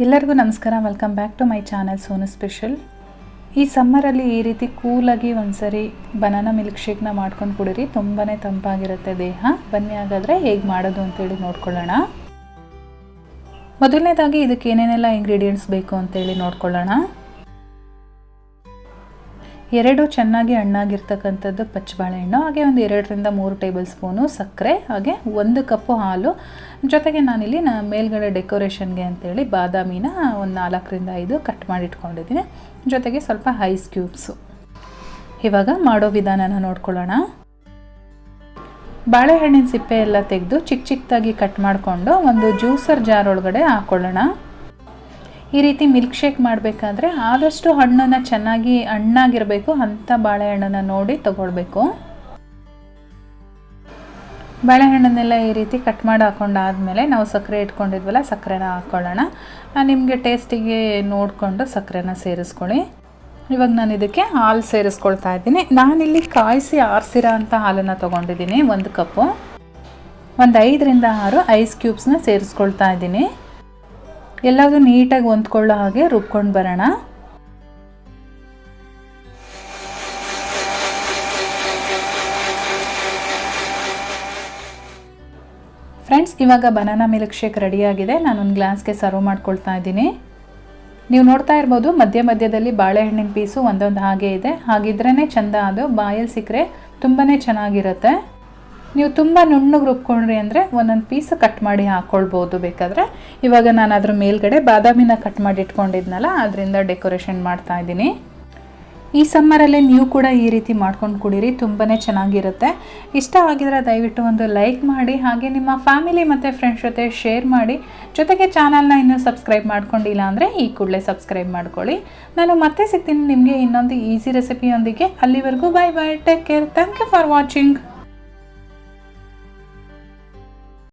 ಎಲ್ಲರಿಗೂ ನಮಸ್ಕಾರ. Welcome back to my channel Sonu special. ಈ ಸಮ್ಮರಲ್ಲಿ ಈ ರೀತಿ ಕೂಲಾಗಿ ಒಂದ್ಸರಿ ಬನಾನಾ ಮಿಲ್ಕ್ ಶೇಕ್ನ ಮಾಡ್ಕೊಂಡು ಕುಡಿರಿ, ತುಂಬಾ ತಂಪಾಗಿರುತ್ತೆ ದೇಹ. ಬನ್ನಿ ಹಾಗಾದರೆ ಹೇಗೆ ಮಾಡೋದು ಅಂತೇಳಿ ನೋಡ್ಕೊಳ್ಳೋಣ. ಮೊದಲನೇದಾಗಿ ಇದಕ್ಕೆ ಏನೇನೆಲ್ಲ ಇಂಗ್ರೀಡಿಯೆಂಟ್ಸ್ ಬೇಕು ಅಂತೇಳಿ ನೋಡ್ಕೊಳ್ಳೋಣ. 2 ಚೆನ್ನಾಗಿ ಹಣ್ಣಾಗಿರ್ತಕ್ಕಂಥದ್ದು ಪಚ್ಚಬಾಳೆಹಣ್ಣು, ಹಾಗೆ ಒಂದು 2 ರಿಂದ 3 ಟೇಬಲ್ ಸ್ಪೂನು ಸಕ್ಕರೆ, ಹಾಗೆ 1 ಕಪ್ಪು ಹಾಲು. ಜೊತೆಗೆ ನಾನಿಲ್ಲಿ ಮೇಲ್ಗಡೆ ಡೆಕೋರೇಷನ್ಗೆ ಅಂತೇಳಿ ಬಾದಾಮಿನ ಒಂದು 4 ರಿಂದ 5 ಕಟ್ ಮಾಡಿ ಇಟ್ಕೊಂಡಿದ್ದೀನಿ. ಜೊತೆಗೆ ಸ್ವಲ್ಪ ಐಸ್ ಕ್ಯೂಬ್ಸು. ಇವಾಗ ಮಾಡೋ ವಿಧಾನನ ನೋಡ್ಕೊಳ್ಳೋಣ. ಬಾಳೆಹಣ್ಣಿನ ಸಿಪ್ಪೆ ಎಲ್ಲ ತೆಗೆದು ಚಿಕ್ಕದಾಗಿ ಕಟ್ ಮಾಡಿಕೊಂಡು ಒಂದು ಜ್ಯೂಸರ್ ಜಾರ್ ಒಳಗಡೆ ಹಾಕ್ಕೊಳ್ಳೋಣ. ಈ ರೀತಿ ಮಿಲ್ಕ್ ಶೇಕ್ ಮಾಡಬೇಕಾದ್ರೆ ಆದಷ್ಟು ಹಣ್ಣನ್ನು ಚೆನ್ನಾಗಿ ಹಣ್ಣಾಗಿರಬೇಕು ಅಂಥ ಬಾಳೆಹಣ್ಣನ್ನು ನೋಡಿ ತಗೊಳ್ಬೇಕು. ಬಾಳೆಹಣ್ಣನ್ನೆಲ್ಲ ಈ ರೀತಿ ಕಟ್ ಮಾಡಿ ಹಾಕೊಂಡಾದ್ಮೇಲೆ ನಾವು ಸಕ್ಕರೆ ಇಟ್ಕೊಂಡಿದ್ವಲ್ಲ, ಸಕ್ಕರೆನ ಹಾಕ್ಕೊಳ್ಳೋಣ. ನಿಮಗೆ ಟೇಸ್ಟಿಗೆ ನೋಡಿಕೊಂಡು ಸಕ್ಕರೆನ ಸೇರಿಸ್ಕೊಳ್ಳಿ. ಇವಾಗ ನಾನು ಇದಕ್ಕೆ ಹಾಲು ಸೇರಿಸ್ಕೊಳ್ತಾ ಇದ್ದೀನಿ. ನಾನಿಲ್ಲಿ ಕಾಯಿಸಿ ಆರಿಸಿರೋ ಅಂಥ ಹಾಲನ್ನು ತೊಗೊಂಡಿದ್ದೀನಿ 1 ಕಪ್ಪು. ಒಂದು 5 ರಿಂದ 6 ಐಸ್ ಕ್ಯೂಬ್ಸ್ನ ಸೇರಿಸ್ಕೊಳ್ತಾ ಇದ್ದೀನಿ. ಎಲ್ಲದೂ ನೀಟಾಗಿ ಹೊಂದ್ಕೊಳ್ಳೋ ಹಾಗೆ ರುಬ್ಕೊಂಡು ಬರೋಣ. ಫ್ರೆಂಡ್ಸ್, ಇವಾಗ ಬನಾನಾ ಮಿಲ್ಕ್ ಶೇಕ್ ರೆಡಿಯಾಗಿದೆ. ನಾನೊಂದು ಗ್ಲಾಸ್ಗೆ ಸರ್ವ್ ಮಾಡ್ಕೊಳ್ತಾ ಇದ್ದೀನಿ. ನೀವು ನೋಡ್ತಾ ಇರ್ಬೋದು ಮಧ್ಯದಲ್ಲಿ ಬಾಳೆಹಣ್ಣಿನ ಪೀಸು ಒಂದೊಂದು ಹಾಗೆ ಇದೆ. ಹಾಗಿದ್ರೇ ಚೆಂದ, ಅದು ಬಾಯಲ್ಲಿ ಸಿಕ್ಕರೆ ತುಂಬಾ ಚೆನ್ನಾಗಿರುತ್ತೆ. ನೀವು ತುಂಬ ನುಣ್ಣಗೆ ರುಬ್ಕೊಂಡ್ರಿ ಅಂದರೆ ಒಂದೊಂದು ಪೀಸ್ ಕಟ್ ಮಾಡಿ ಹಾಕ್ಕೊಳ್ಬೋದು ಬೇಕಾದರೆ. ಇವಾಗ ನಾನು ಅದ್ರ ಮೇಲ್ಗಡೆ ಬಾದಾಮಿನ ಕಟ್ ಮಾಡಿ ಇಟ್ಕೊಂಡಿದ್ನಲ್ಲ, ಅದರಿಂದ ಡೆಕೋರೇಷನ್ ಮಾಡ್ತಾ ಇದ್ದೀನಿ. ಈ ಸಮ್ಮರಲ್ಲೇ ನೀವು ಕೂಡ ಈ ರೀತಿ ಮಾಡ್ಕೊಂಡು ಕುಡೀರಿ, ತುಂಬಾ ಚೆನ್ನಾಗಿರುತ್ತೆ. ಇಷ್ಟ ಆಗಿದ್ರೆ ದಯವಿಟ್ಟು ಒಂದು ಲೈಕ್ ಮಾಡಿ, ಹಾಗೆ ನಿಮ್ಮ ಫ್ಯಾಮಿಲಿ ಮತ್ತು ಫ್ರೆಂಡ್ಸ್ ಜೊತೆ ಶೇರ್ ಮಾಡಿ. ಜೊತೆಗೆ ಚಾನಲ್ನ ಇನ್ನೂ ಸಬ್ಸ್ಕ್ರೈಬ್ ಮಾಡ್ಕೊಂಡಿಲ್ಲ ಅಂದರೆ ಈ ಕೂಡಲೇ ಸಬ್ಸ್ಕ್ರೈಬ್ ಮಾಡ್ಕೊಳ್ಳಿ. ನಾನು ಮತ್ತೆ ಸಿಗ್ತೀನಿ ನಿಮಗೆ ಇನ್ನೊಂದು ಈಸಿ ರೆಸಿಪಿಯೊಂದಿಗೆ. ಅಲ್ಲಿವರೆಗೂ bye bye, take care, thank you for watching.